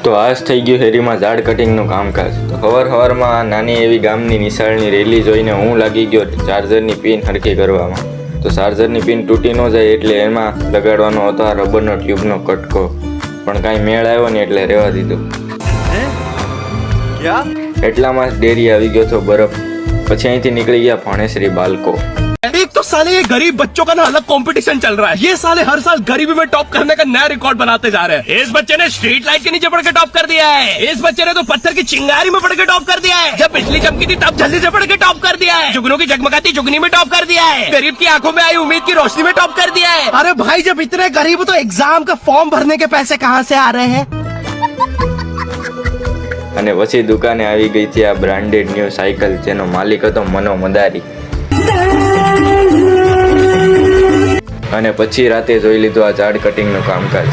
તો આજ થઈ ગયું હેરીમાં ઝાડ કટિંગનું કામકાજ. તો હવારમાં નાની એવી ગામની નિશાળની રેલી જોઈને હું લાગી ગયો ચાર્જરની પિન હરખી કરવામાં. તો ચાર્જરની પિન તૂટી ન જાય એટલે એમાં લગાડવાનો હતો આ રબરનો ટ્યુબનો કટકો, પણ કાંઈ મેળ આવ્યો ને એટલે રહેવા દીધું. એટલામાં જ ડેરી આવી ગયો તો બરફ. પછી અહીંથી નીકળી ગયા ભણેશ્રી બાળકો. एक तो साले ये गरीब बच्चों का ना अलग कंपटीशन चल रहा है. ये साले हर साल गरीबी में टॉप करने का नया रिकॉर्ड बनाते जा रहे हैं. इस बच्चे ने स्ट्रीट लाइट के नीचे पड़ के टॉप कर दिया है. इस बच्चे ने तो पत्थर की चिंगारी में पड़ के टॉप कर दिया है. जब बिजली चमकी थी तब जल्दी से पड़ के टॉप कर दिया है. जुगनों की जगमगाती जुगनी में टॉप कर दिया है. गरीब की आंखों में आई उम्मीद की रोशनी में टॉप कर दिया है. अरे भाई जब इतने गरीब हो तो एग्जाम का फॉर्म भरने के पैसे कहाँ से आ रहे हैं? અને પછી દુકાને આવી ગઈ હતી આ બ્રાન્ડેડ ન્યૂ સાયકલ, જેનો માલિક હતો મનો મદારી. અને પછી રાતે જોઈ લીધું આ ઝાડ કટિંગનું કામકાજ.